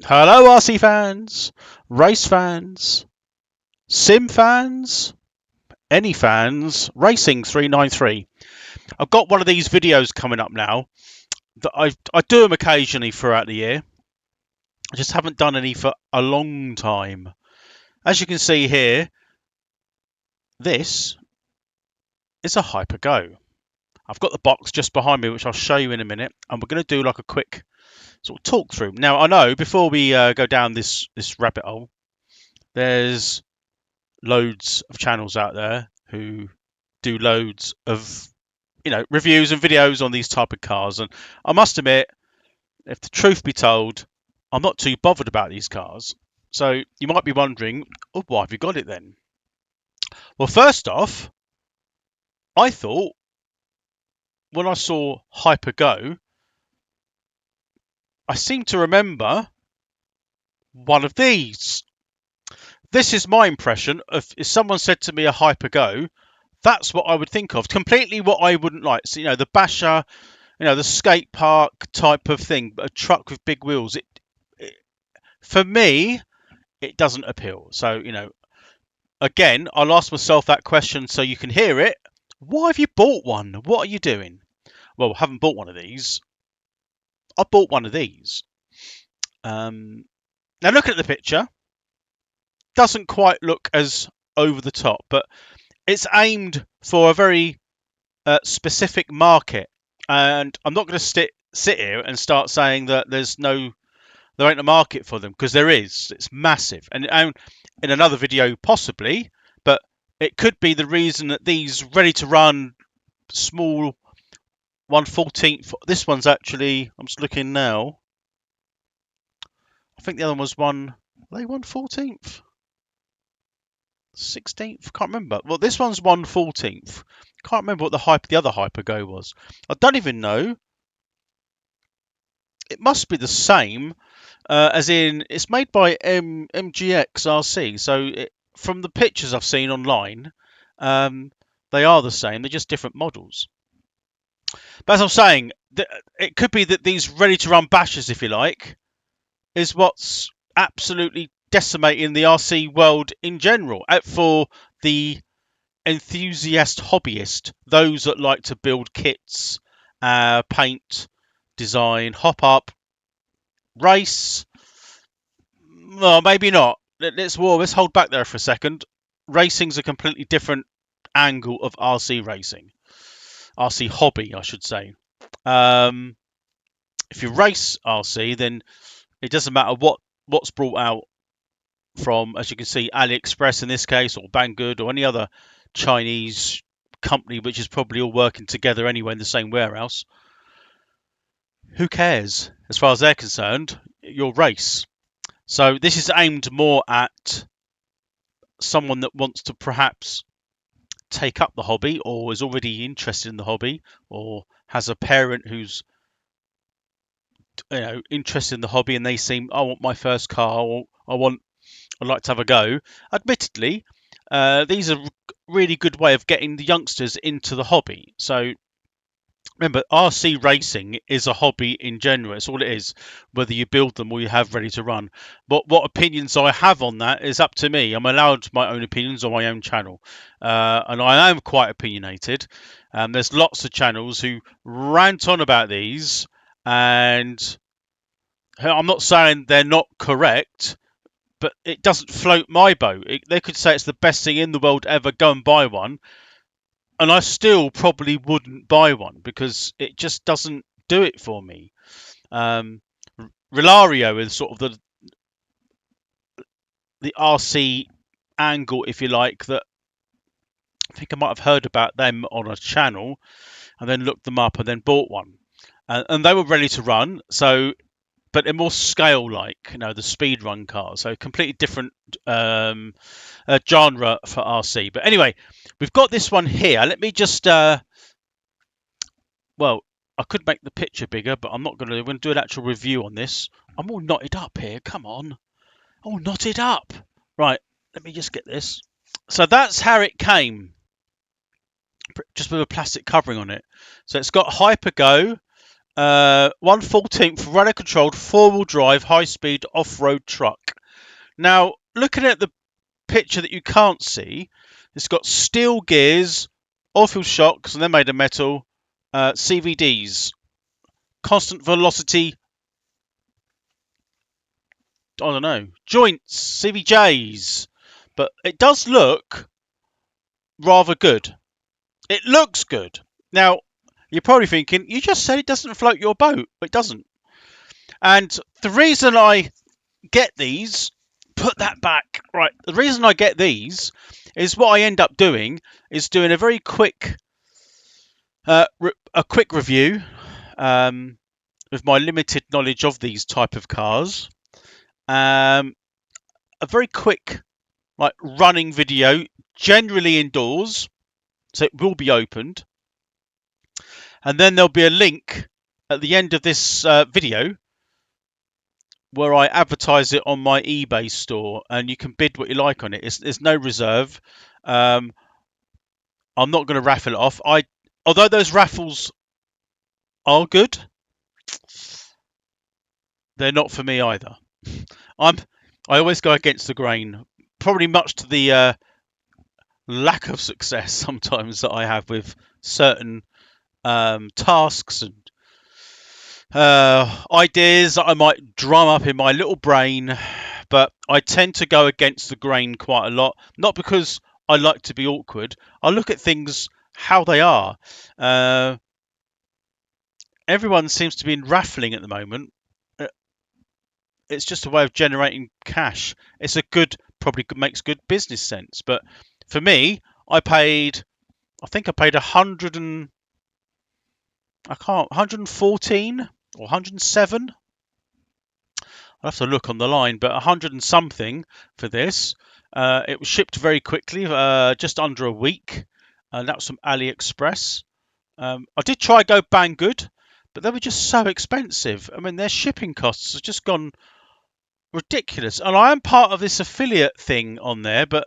Hello, RC fans, race fans, sim fans, any fans, Racing 393. I've got one of these videos coming up now that I do them occasionally throughout the year. I just haven't done any for a long time. As you can see here, this is a Hyper Go. I've got the box just behind me, which I'll show you in a minute, and we're going to do like a quick sort of talk through. Now, I know before we go down this rabbit hole, there's loads of channels out there who do loads of reviews and videos on these type of cars, and I must admit, if the truth be told, I'm not too bothered about these cars. So you might be wondering, oh, why have you got it then? Well, first off, I thought when I saw Hyper Go, I seem to remember one of these. This is my impression of if someone said to me a Hyper Go, that's what I would think of. Completely what I wouldn't like. So, the basher, the skate park type of thing, a truck with big wheels. For me, it doesn't appeal. So, again, I'll ask myself that question so you can hear it. Why have you bought one? What are you doing? Well, I haven't bought one of these. I bought one of these. Now, looking at the picture, doesn't quite look as over the top, but it's aimed for a very specific market. And I'm not going to sit here and start saying that there ain't a market for them, because there is. It's massive, and in another video possibly, but it could be the reason that these ready to run small 1/14th. This one's actually, I'm just looking now, I think the other one was 1/14th, 16th, can't remember. Well, this one's 1/14th. Can't remember what the other Hyper Go was. I don't even know. It must be the same, as in it's made by MJX RC. So from the pictures I've seen online, they are the same. They're just different models. But as I was saying, it could be that these ready-to-run bashers, if you like, is what's absolutely decimating the RC world in general. For the enthusiast hobbyist, those that like to build kits, paint, design, hop up, race. Well, maybe not. Let's hold back there for a second. Racing's a completely different angle of RC racing. RC hobby, I should say. If you race RC, then it doesn't matter what's brought out from, as you can see, AliExpress in this case, or Banggood, or any other Chinese company, which is probably all working together anyway in the same warehouse. Who cares? As far as they're concerned, your race. So this is aimed more at someone that wants to perhaps take up the hobby, or is already interested in the hobby, or has a parent who's interested in the hobby, and they seem, I want my first car, or I'd like to have a go. Admittedly, these are a really good way of getting the youngsters into the hobby. So remember, RC racing is a hobby in general. It's all it is, whether you build them or you have ready to run. But what opinions I have on that is up to me. I'm allowed my own opinions on my own channel. And I am quite opinionated. There's lots of channels who rant on about these, and I'm not saying they're not correct, but it doesn't float my boat. They could say it's the best thing in the world ever, go and buy one, and I still probably wouldn't buy one because it just doesn't do it for me. Relario is sort of the RC angle, if you like, that I think I might have heard about them on a channel and then looked them up and then bought one. And they were ready to run, but they're more scale-like, the speed run cars. So completely different genre for RC. But anyway, we've got this one here. Let me just, I could make the picture bigger, but I'm not going to. We're going to do an actual review on this. I'm all knotted up here. Come on. All knotted up. Right, let me just get this. So that's how it came, just with a plastic covering on it. So it's got Hyper Go. 1/14 rudder controlled 4-wheel drive high speed off-road truck. Now, looking at the picture that you can't see, it's got steel gears, oil-filled shocks, and they're made of metal, CVDs, constant velocity, I don't know, joints, CVJs, but it does look rather good. It looks good. Now, you're probably thinking, you just said it doesn't float your boat. It doesn't. And the reason I get these, put that back, right, the reason I get these is what I end up doing is doing a very quick, quick review with my limited knowledge of these type of cars. A very quick like running video, generally indoors, so it will be opened, and then there'll be a link at the end of this video where I advertise it on my eBay store, and you can bid what you like on it. There's no reserve. I'm not going to raffle it off. Although those raffles are good, they're not for me either. I always go against the grain, probably much to the lack of success sometimes that I have with certain tasks and ideas that I might drum up in my little brain, but I tend to go against the grain quite a lot. Not because I like to be awkward. I look at things how they are. Everyone seems to be raffling at the moment. It's just a way of generating cash. It's a good, probably makes good business sense. But for me, I think I paid 114 or 107. I'll have to look on the line, but 100 and something for this. It was shipped very quickly, just under a week, and that was from AliExpress. I did try Go Banggood, but they were just so expensive. I mean, their shipping costs have just gone ridiculous. And I am part of this affiliate thing on there, but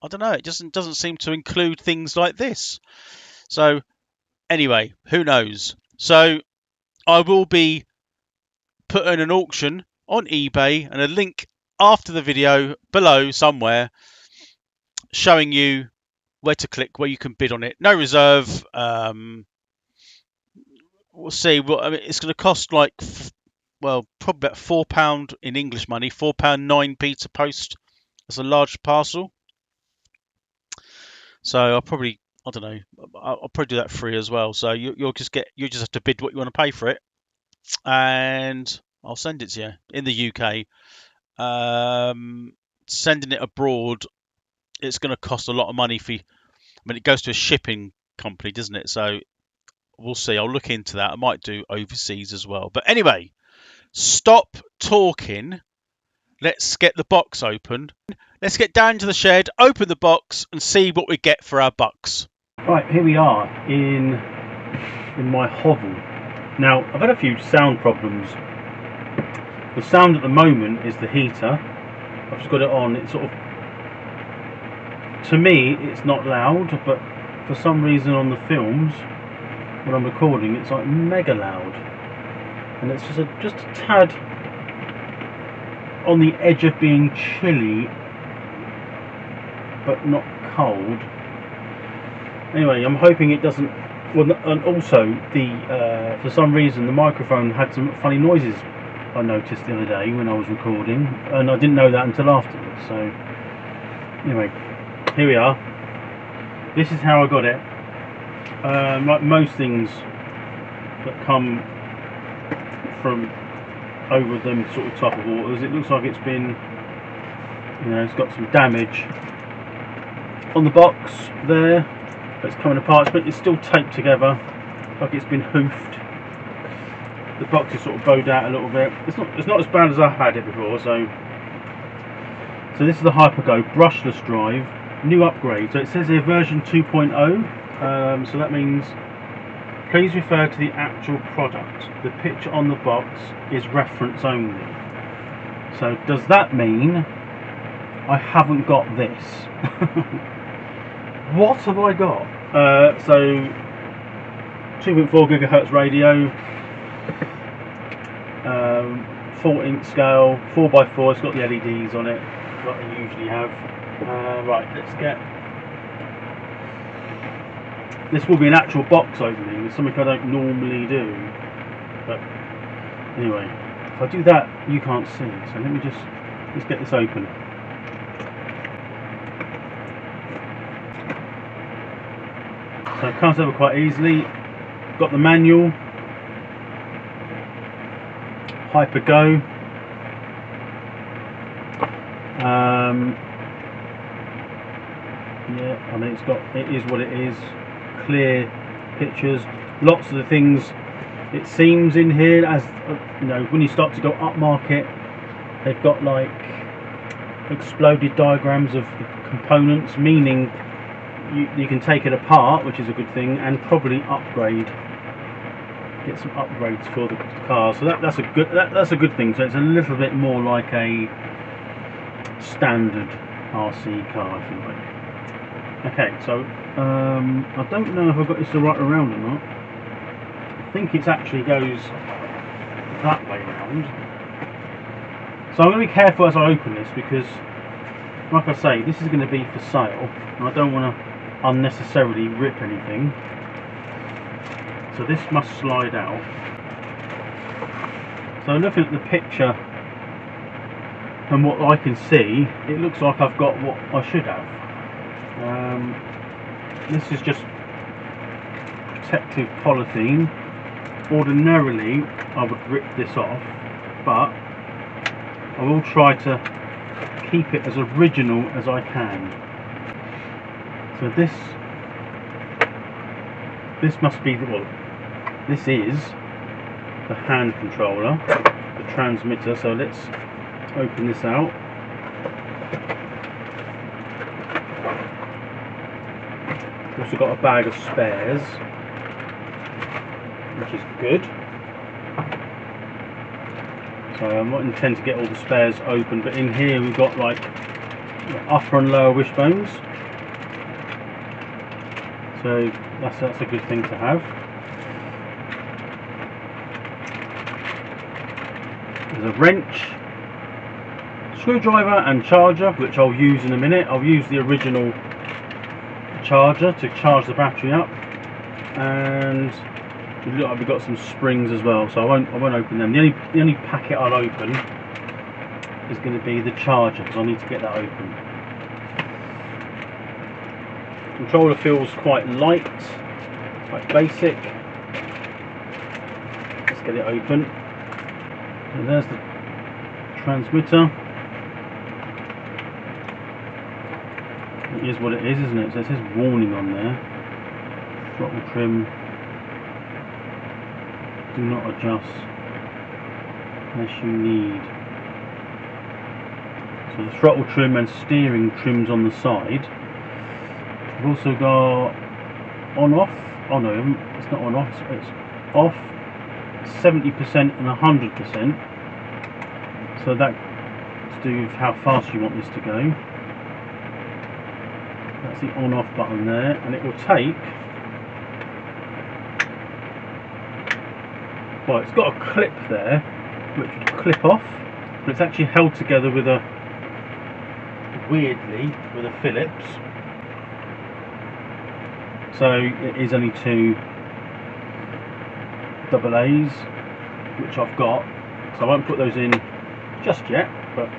I don't know, it doesn't seem to include things like this. So anyway, who knows? So I will be putting an auction on eBay and a link after the video below somewhere showing you where to click, where you can bid on it. No reserve. We'll see. Well, I mean, it's going to cost like, well, probably about £4 in English money, £4.09 to post. That's a large parcel. So I don't know. I'll probably do that free as well. So you just have to bid what you want to pay for it, and I'll send it to you in the UK. Sending it abroad, it's going to cost a lot of money it goes to a shipping company, doesn't it? So we'll see. I'll look into that. I might do overseas as well. But anyway, stop talking. Let's get the box opened. Let's get down to the shed, open the box, and see what we get for our bucks. Right, here we are in my hovel. Now, I've had a few sound problems. The sound at the moment is the heater. I've just got it on. It's sort of, to me, it's not loud, but for some reason on the films, when I'm recording, it's like mega loud. And it's just a tad on the edge of being chilly, but not cold. Anyway, I'm hoping it doesn't. Well, and also for some reason the microphone had some funny noises I noticed the other day when I was recording, and I didn't know that until afterwards. So anyway, here we are. This is how I got it. Like most things that come from over them sort of type of waters, it looks like it's been, it's got some damage on the box there. It's coming apart, but it's still taped together like it's been hoofed. The box is sort of bowed out a little bit. It's not as bad as I've had it before. So this is the Hyper GO brushless drive, new upgrade. So it says here version 2.0. So that means please refer to the actual product. The picture on the box is reference only. So does that mean I haven't got this? What have I got? So 2.4 gigahertz radio, 14 scale, 4x4. It's got the LEDs on it, like they usually have. Right, let's get. This will be an actual box opening. It's something I don't normally do, but anyway, if I do that, you can't see. So let me let's get this open. So it comes over quite easily. Got the manual, Hyper GO. Yeah, I mean it is what it is. Clear pictures. Lots of the things it seems in here, as you know, when you start to go up market, they've got like exploded diagrams of the components, meaning you can take it apart, which is a good thing, and probably get some upgrades for the car. So that's a good thing. So it's a little bit more like a standard RC car, if you like. Okay, so I don't know if I've got this the right around or not. I think it actually goes that way around. So I'm going to be careful as I open this, because like I say, this is going to be for sale and I don't want to unnecessarily rip anything. So this must slide out. So looking at the picture and what I can see, it looks like I've got what I should have. This is just protective polythene. Ordinarily I would rip this off, but I will try to keep it as original as I can. So this must be this is the hand controller, the transmitter. So let's open this out. Also got a bag of spares, which is good. So I might intend to get all the spares open, but in here we've got like upper and lower wishbones. So that's a good thing to have. There's a wrench, screwdriver and charger, which I'll use in a minute. I'll use the original charger to charge the battery up, and it looks like we've got some springs as well, so I won't open them. The only packet I'll open is going to be the charger, because I need to get that open. Controller feels quite light, quite basic. Let's get it open. And there's the transmitter. It is what it is, isn't it? So it says warning on there. Throttle trim. Do not adjust unless you need. So the throttle trim and steering trim's on the side. I've also got on off. Oh no, it's not on off. It's off, 70% and 100%. So that's to do with how fast you want this to go. That's the on off button there, and it will take. Well, it's got a clip there which will clip off, but it's actually held together with a Phillips. So it is only two AA's, which I've got, so I won't put those in just yet, but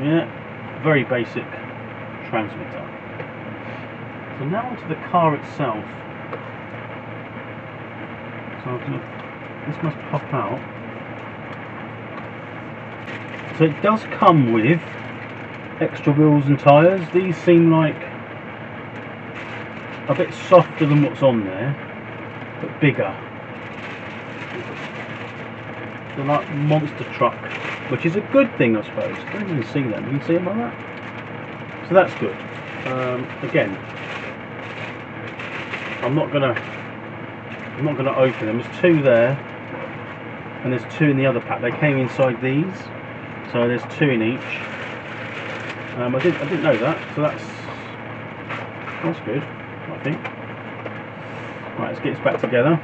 yeah, very basic transmitter. So now onto the car itself. So this must pop out. So it does come with extra wheels and tyres. These seem like a bit softer than what's on there, but bigger. They're like monster truck, which is a good thing, I suppose. I don't even see them. You can see them like that. So that's good. Again, I'm not gonna open them. There's two there, and there's two in the other pack. They came inside these, so there's two in each. I didn't know that, so that's good, I think. Right, let's get this back together.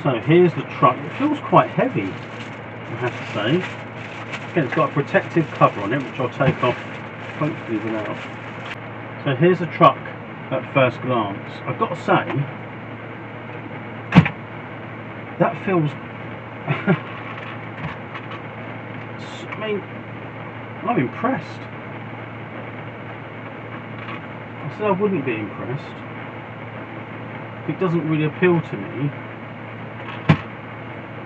So here's the truck. It feels quite heavy, I have to say. Again, it's got a protective cover on it, which I'll take off hopefully without. So here's the truck at first glance. I've got to say, that feels... I mean, I'm impressed. I said I wouldn't be impressed. It doesn't really appeal to me.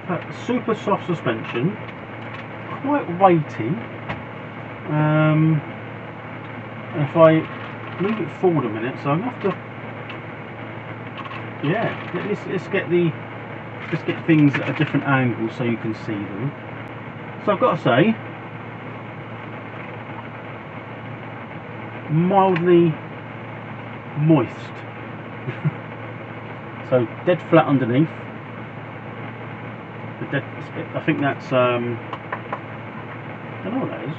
But super soft suspension, quite weighty. And if I move it forward a minute, so I'm gonna have to, yeah, let's get things at a different angle so you can see them. So I've got to say, mildly moist. So dead flat underneath. I think that's I don't know what that is.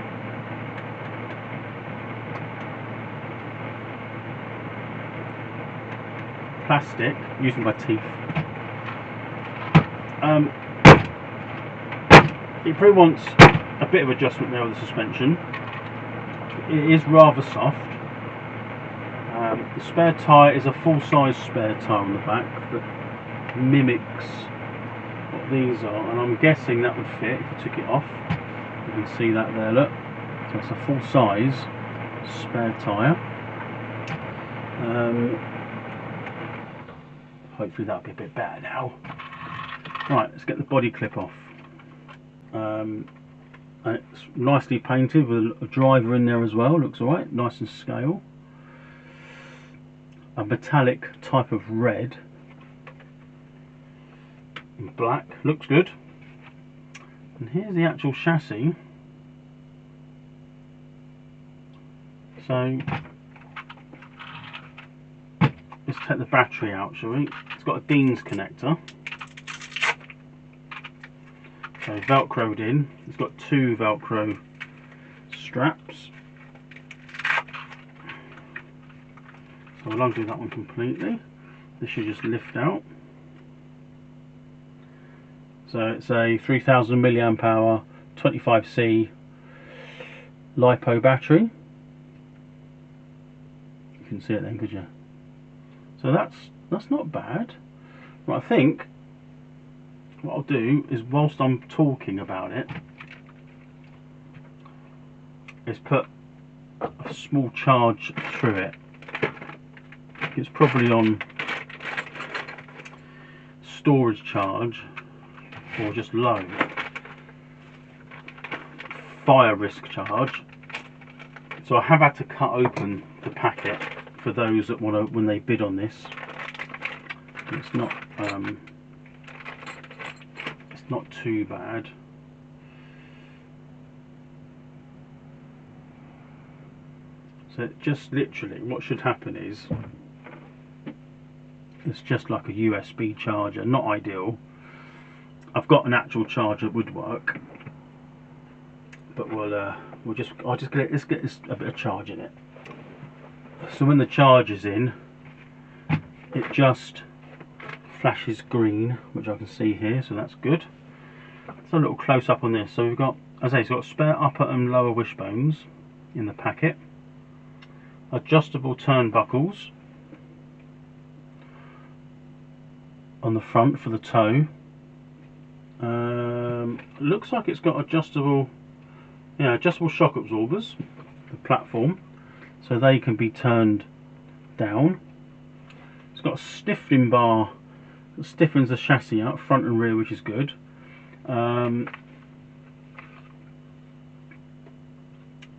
Plastic, using my teeth. It probably wants a bit of adjustment there with the suspension. It is rather soft. The spare tyre is a full-size spare tyre on the back that mimics what these are, and I'm guessing that would fit if I took it off. You can see that there, look. So it's a full-size spare tyre. Hopefully that'll be a bit better now. Right, let's get the body clip off. It's nicely painted with a driver in there as well, looks alright, nice and scale. A metallic type of red and black, looks good. And here's the actual chassis. So let's take the battery out, shall we? It's got a Dean's connector. So velcroed in. It's got two velcro straps. So I'll undo that one completely. This should just lift out. So it's a 3000 milliamp hour 25C LiPo battery. You can see it then, could you? So that's not bad. Right, I think what I'll do is, whilst I'm talking about it, is put a small charge through it. It's probably on storage charge or just low. Fire risk charge. So I have had to cut open the packet for those that want to, when they bid on this. It's not too bad. So just literally what should happen is, it's just like a USB charger, not ideal. I've got an actual charger that would work, but I'll just get a bit of charge in it. So when the charge is in, it just flashes green, which I can see here, so that's good. So a little close up on this. So we've got, as I say, it's got spare upper and lower wishbones in the packet, adjustable turnbuckles on the front for the toe. Looks like it's got adjustable shock absorbers, the platform, so they can be turned down. It's got a stiffening bar that stiffens the chassis out, front and rear, which is good.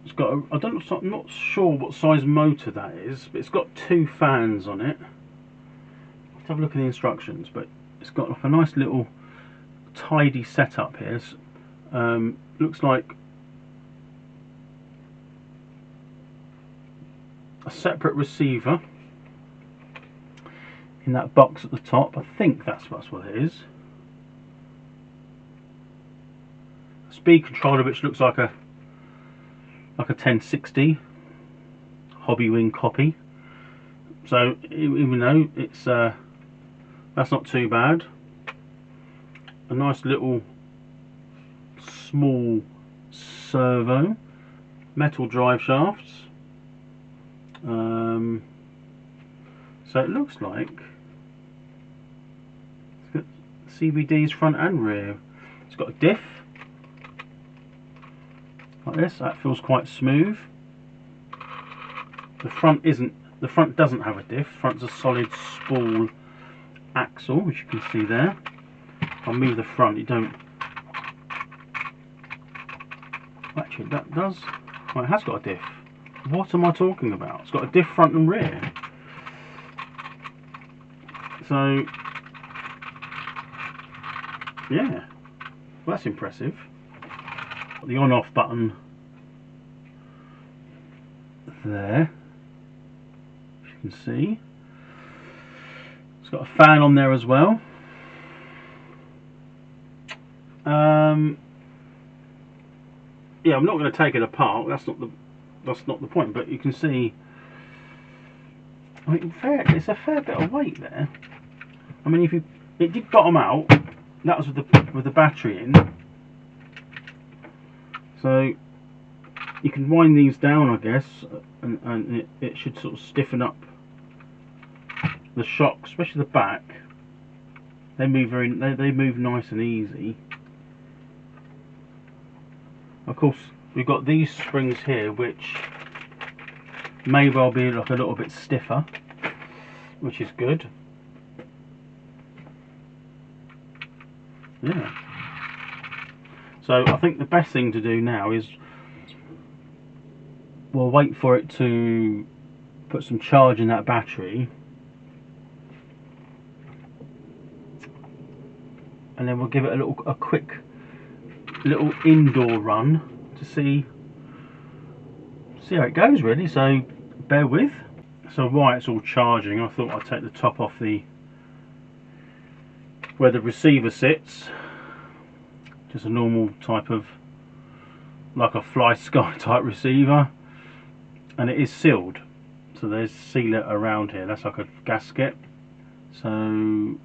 It's got I'm not sure what size motor that is, but it's got two fans on it. Let's have a look at the instructions, but it's got like a nice little tidy setup here. Looks like a separate receiver in that box at the top. I think that's what it is. A speed controller, which looks like a 1060 Hobby Wing copy. So even though it's That's not too bad. A nice little small servo, metal drive shafts. So it looks like it's got CVDs front and rear. It's got a diff like this. That feels quite smooth. The front doesn't have a diff. The front's a solid spool axle, which you can see there. I'll move the front. You don't. Actually, that does. Well, it has got a diff. What am I talking about? It's got a diff front and rear. So, yeah, well, that's impressive. Got the on-off button there, as you can see. It's got a fan on there as well. Yeah, I'm not going to take it apart. That's not the point. But you can see, I mean, it's a fair bit of weight there. I mean, it did bottom out. That was with the battery in. So you can wind these down, I guess, and it should sort of stiffen up the shock, especially the back. They move they move nice and easy. Of course, we've got these springs here, which may well be like a little bit stiffer, which is good. Yeah. So I think the best thing to do now is we'll wait for it to put some charge in that battery, and then we'll give it a quick little indoor run to see how it goes, really. So bear with. So while it's all charging, I thought I'd take the top off where the receiver sits. Just a normal type of, like a Fly Sky type receiver, and it is sealed, so there's sealer around here. That's like a gasket, so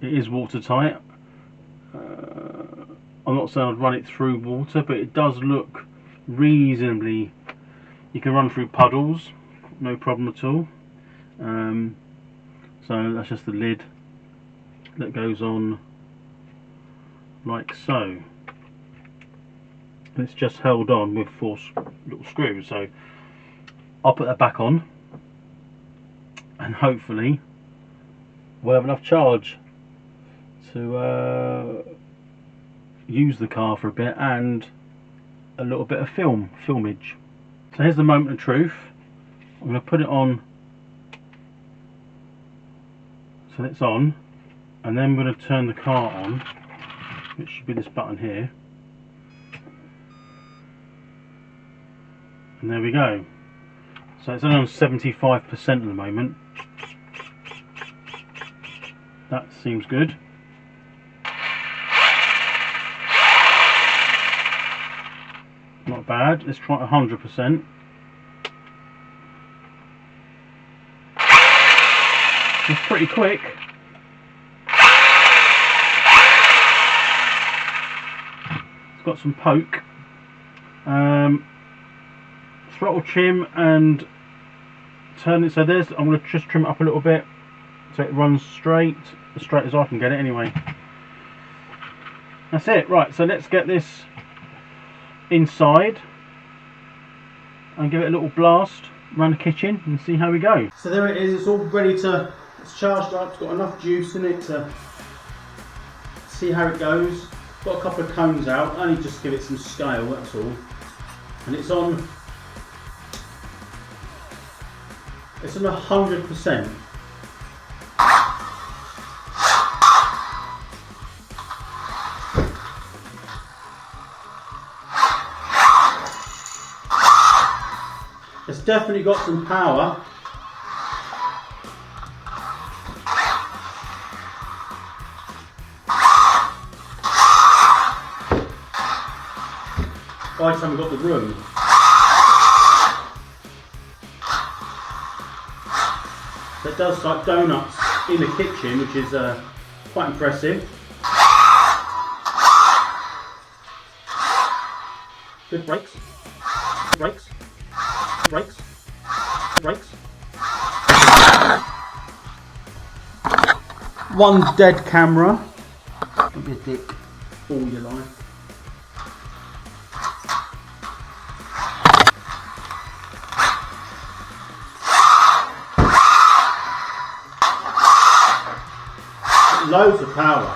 it is watertight. I'm not saying I'd run it through water, but it does look reasonably, you can run through puddles, no problem at all. So that's just the lid that goes on like so, and it's just held on with 4 little screws. So I'll put that back on, and hopefully we'll have enough charge to use the car for a bit and a little bit of filmage. So here's the moment of truth. I'm going to put it on so it's on, and then I'm going to turn the car on. It should be this button here, and there we go. So it's only on 75% at the moment. That seems good. Not bad. Let's try 100%. It's pretty quick. It's got some poke. Throttle trim and turn it. So there's. I'm going to just trim it up a little bit so it runs straight, as straight as I can get it anyway. That's it. Right. So let's get this inside and give it a little blast around the kitchen and see how we go. So there it is. It's all ready to. It's charged up. It's got enough juice in it to see how it goes. Got a couple of cones out. Only just give it some scale. That's all. And it's on. It's on 100%. It's definitely got some power. By the time we got the room. It does like donuts. in the kitchen, which is quite impressive. Good brakes. Brakes. Brakes. Brakes. One dead camera. Don't be a dick all your life. Loads of power.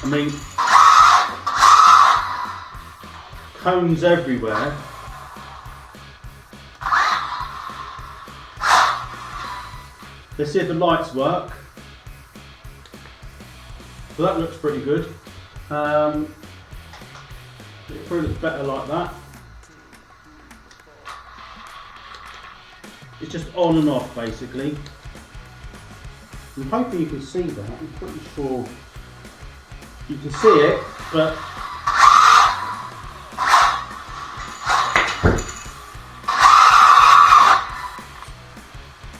I mean, cones everywhere. Let's see if the lights work. So that looks pretty good. It probably looks better like that. It's just on and off basically. I'm hoping you can see that. I'm pretty sure you can see it, but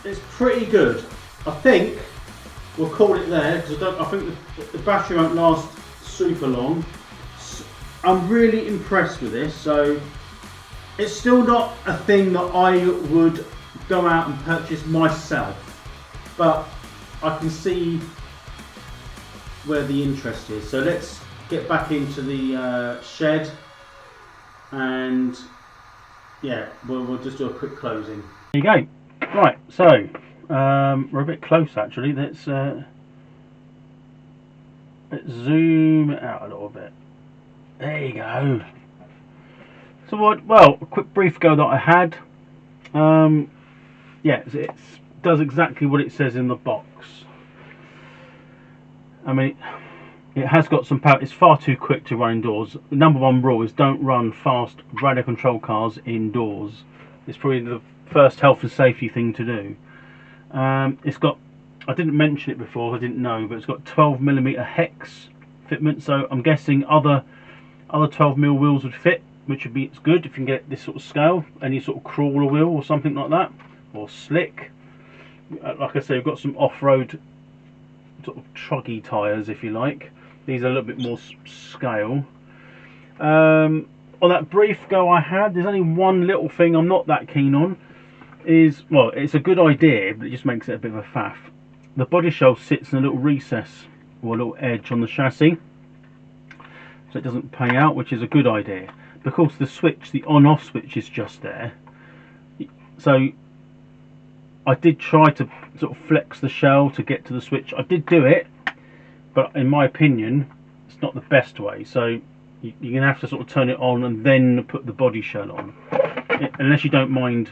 it's pretty good. I think we'll call it there because I think the battery won't last super long. I'm really impressed with this. So it's still not a thing that I would go out and purchase myself, but I can see where the interest is. So let's get back into the shed, and yeah, we'll just do a quick closing. There you go. Right, so we're a bit close actually. Let's zoom it out a little bit. There you go. So what? Well, a quick brief go that I had. Yeah, it does exactly what it says in the box. I mean, it has got some power. It's far too quick to run indoors. The number one rule is don't run fast radio control cars indoors. It's probably the first health and safety thing to do. It's got, I didn't mention it before, I didn't know, but it's got 12mm hex fitment, so I'm guessing other 12mm wheels would fit, which would be, it's good if you can get this sort of scale, any sort of crawler wheel or something like that, or slick. Like I say, we've got some off-road sort of truggy tyres, if you like. These are a little bit more scale. On that brief go I had, there's only one little thing I'm not that keen on. Is, well, it's a good idea, but it just makes it a bit of a faff. The body shell sits in a little recess or a little edge on the chassis, so it doesn't pay out, which is a good idea. Because the switch, the on-off switch, is just there. So I did try to sort of flex the shell to get to the switch. I did do it, but in my opinion, it's not the best way. So you're going to have to sort of turn it on and then put the body shell on, unless you don't mind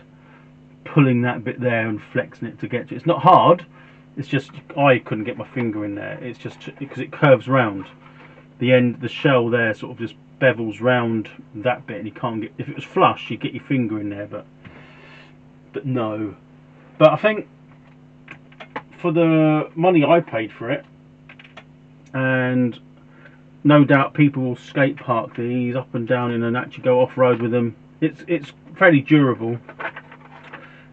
pulling that bit there and flexing it to get to it. It's not hard, it's just I couldn't get my finger in there. It's just because it curves round the end, the shell there sort of just bevels round that bit, and you can't get, if it was flush you'd get your finger in there, but no. But I think for the money I paid for it, and no doubt people will skate park these up and down and actually go off-road with them, it's fairly durable.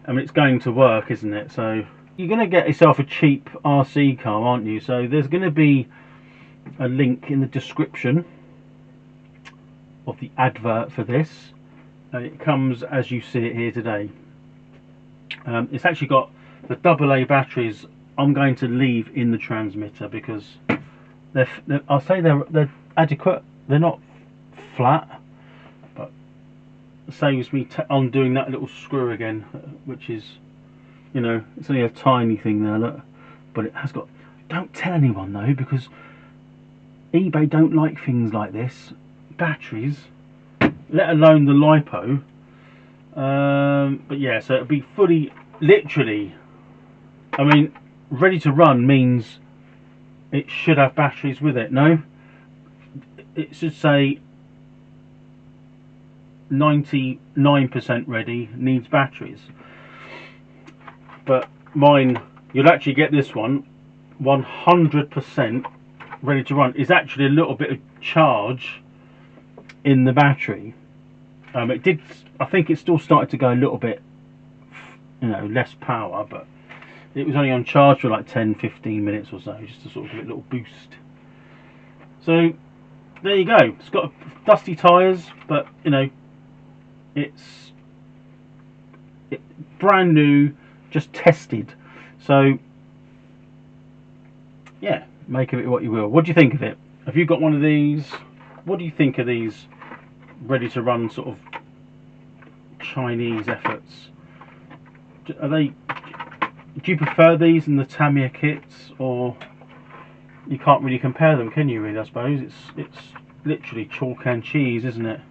I mean, it's going to work, isn't it? So you're going to get yourself a cheap RC car, aren't you? So there's going to be a link in the description of the advert for this. It comes as you see it here today. It's actually got the AA batteries. I'm going to leave in the transmitter because I'll say they're adequate. They're not flat, but saves me undoing that little screw again, which is, you know, it's only a tiny thing there, look, but it has got, don't tell anyone though, because eBay don't like things like this, batteries, let alone the LiPo. But yeah, so it'll be fully, literally, I mean, ready to run means it should have batteries with it. No, it should say 99% ready, needs batteries. But mine, you'll actually get this one 100% ready to run. Is actually a little bit of charge in the battery. It did, I think it still started to go a little bit, you know, less power, but it was only on charge for like 10-15 minutes or so, just to sort of give it a little boost. So there you go. It's got dusty tyres, but you know, it's brand new, just tested. So yeah, make of it what you will. What do you think of it? Have you got one of these? What do you think of these ready to run sort of Chinese efforts? Are they? Do you prefer these in the Tamiya kits, or you can't really compare them, can you? Really, I suppose it's literally chalk and cheese, isn't it?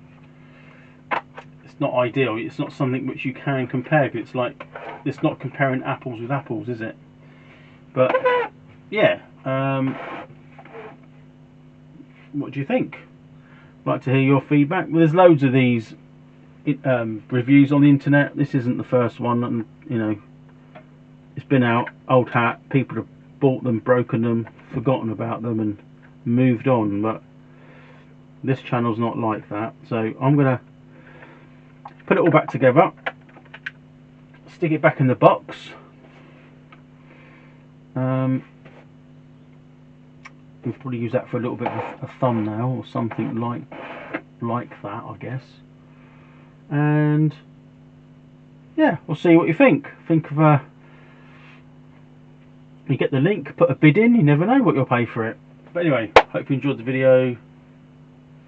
It's not ideal. It's not something which you can compare. It's like it's not comparing apples with apples, is it? But yeah, what do you think? I'd like to hear your feedback. Well, there's loads of these reviews on the internet. This isn't the first one, and you know, it's been out, old hat. People have bought them, broken them, forgotten about them, and moved on. But this channel's not like that. So I'm gonna put it all back together, stick it back in the box. We'll probably use that for a little bit of a thumbnail or something like that, I guess. And yeah, we'll see what you think. Think of you get the link, put a bid in. You never know what you'll pay for it. But anyway, hope you enjoyed the video,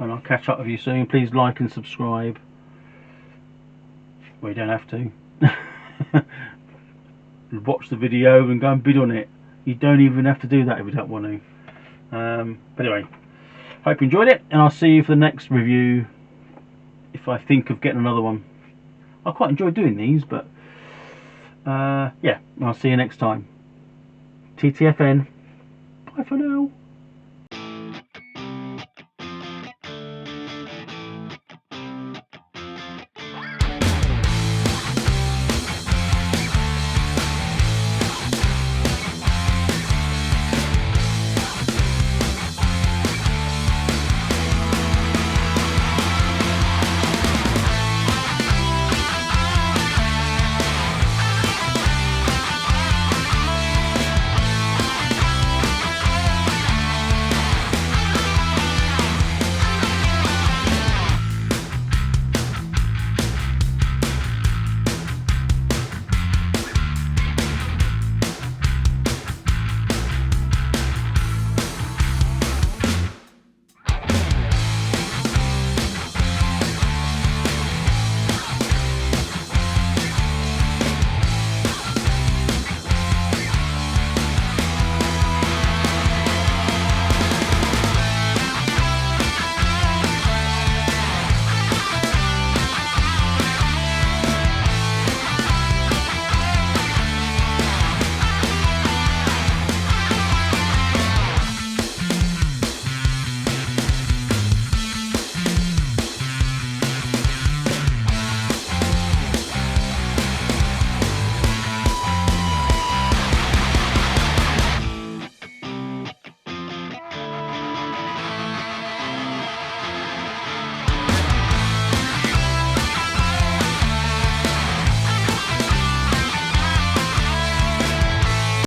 and I'll catch up with you soon. Please like and subscribe. Well, you don't have to. Watch the video and go and bid on it. You don't even have to do that if you don't want to. But anyway, hope you enjoyed it, and I'll see you for the next review if I think of getting another one. I quite enjoy doing these, but yeah, I'll see you next time. TTFN. Bye for now.